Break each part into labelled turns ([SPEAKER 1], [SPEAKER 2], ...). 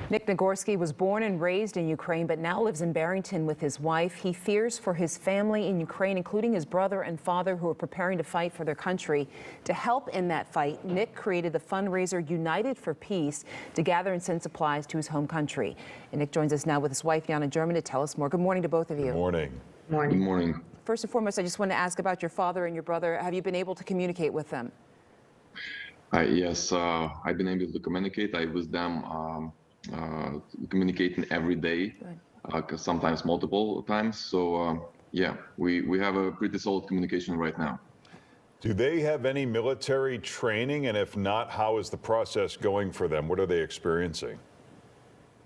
[SPEAKER 1] Nick Nagorski was born and raised in Ukraine, but now lives in Barrington with his wife. He fears for his family in Ukraine, including his brother and father, who are preparing to fight for their country. To help in that fight, Nick created the fundraiser United for Peace to gather and send supplies to his home country. And Nick joins us now with his wife, Yana German, to tell us more. Good morning to both of you.
[SPEAKER 2] Good morning.
[SPEAKER 3] Morning.
[SPEAKER 4] Good morning.
[SPEAKER 1] First and foremost, I just want to ask about your father and your brother. Have you been able to communicate with them?
[SPEAKER 4] Yes, I've been able to communicate. I with them communicating every day, sometimes multiple times. So yeah, we have a pretty solid communication right now.
[SPEAKER 2] Do they have any military training? And if not, how is the process going for them? What are they experiencing?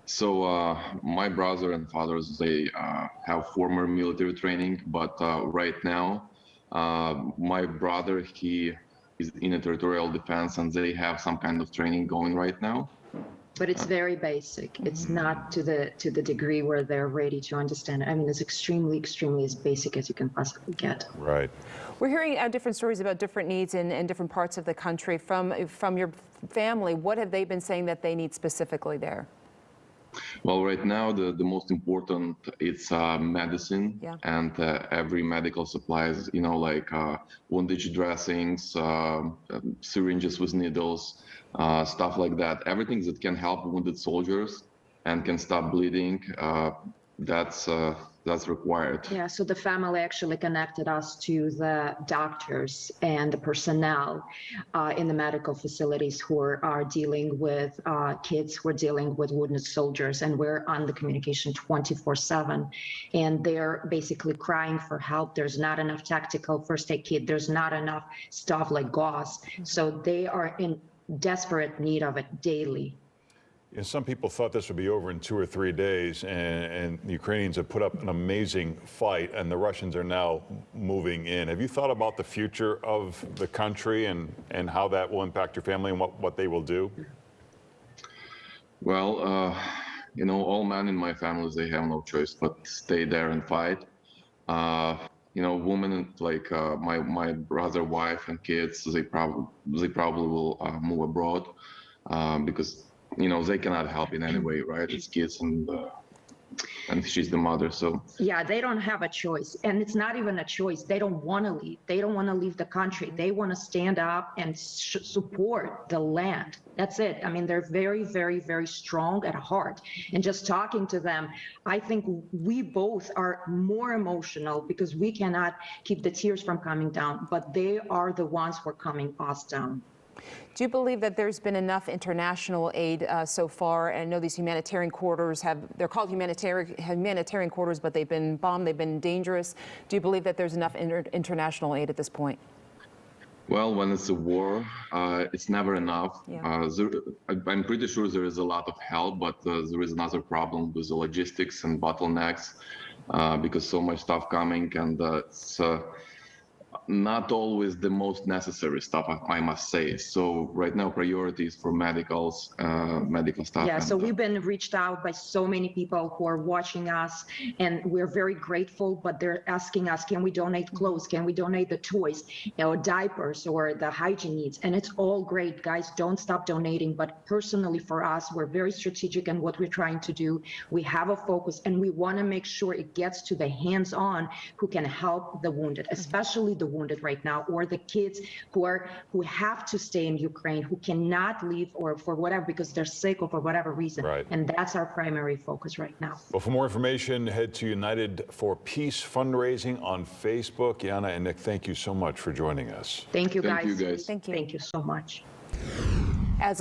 [SPEAKER 4] So my brother and fathers, they have former military training, but right now, my brother, he is in a territorial defense, and they have some kind of training going right now.
[SPEAKER 3] But it's very basic. It's not to the degree where they're ready to understand it. I mean, it's extremely as basic as you can possibly get.
[SPEAKER 2] Right.
[SPEAKER 1] We're hearing different stories about different needs in different parts of the country. From your family, what have they been saying that they need specifically there?
[SPEAKER 4] Well, right now, the most important, it's medicine,
[SPEAKER 1] Yeah.
[SPEAKER 4] and every medical supplies, you know, like woundage dressings, syringes with needles, stuff like that. Everything that can help wounded soldiers and can stop bleeding, that's required.
[SPEAKER 3] Yeah, so the family actually connected us to the doctors and the personnel in the medical facilities who are dealing with kids who are dealing with wounded soldiers, and we're on the communication 24/7, and they're basically crying for help. There's not enough tactical first aid kit. There's not enough stuff like gauze. So they are in desperate need of it daily.
[SPEAKER 2] And some people thought this would be over in 2 or 3 days, and the Ukrainians have put up an amazing fight, and the Russians are now moving in. Have you thought about the future of the country and how that will impact your family and what they will do?
[SPEAKER 4] Well, you know, all men in my family, they have no choice but stay there and fight. You know, women like my brother, wife, and kids, they probably will move abroad because, you know, they cannot help in any way, right? It's kids, and she's the mother, so.
[SPEAKER 3] Yeah, they don't have a choice, and it's not even a choice. They don't want to leave. They don't want to leave the country. They want to stand up and support the land. That's it. I mean, they're very strong at heart. And just talking to them, I think we both are more emotional because we cannot keep the tears from coming down, but they are the ones who are coming us down.
[SPEAKER 1] Do you believe that there's been enough international aid so far? And I know these humanitarian quarters they're called humanitarian quarters, but they've been bombed, they've been dangerous. Do you believe that there's enough international aid at this point?
[SPEAKER 4] Well, when it's a war, it's never enough.
[SPEAKER 1] Yeah.
[SPEAKER 4] I'm pretty sure there is a lot of help, but there is another problem with the logistics and bottlenecks because so much stuff coming, and it's not always the most necessary stuff, I must say. So right now, priorities for medical stuff.
[SPEAKER 3] Yeah, so we've been reached out by so many people who are watching us, and we're very grateful, but they're asking us, can we donate clothes? Can we donate the toys, you know, diapers or the hygiene needs? And it's all great, guys, don't stop donating. But personally for us, we're very strategic in what we're trying to do. We have a focus, and we want to make sure it gets to the hands-on who can help the wounded, especially the wounded right now, or the kids who have to stay in Ukraine, who cannot leave or for whatever, because they're sick or for whatever reason.
[SPEAKER 2] Right.
[SPEAKER 3] And that's our primary focus right now.
[SPEAKER 2] Well, for more information, head to United for Peace Fundraising on Facebook. Yana and Nick, thank you so much for joining us.
[SPEAKER 3] Thank you, guys.
[SPEAKER 4] Thank you, guys.
[SPEAKER 1] Thank you.
[SPEAKER 3] Thank you so much.
[SPEAKER 1] As of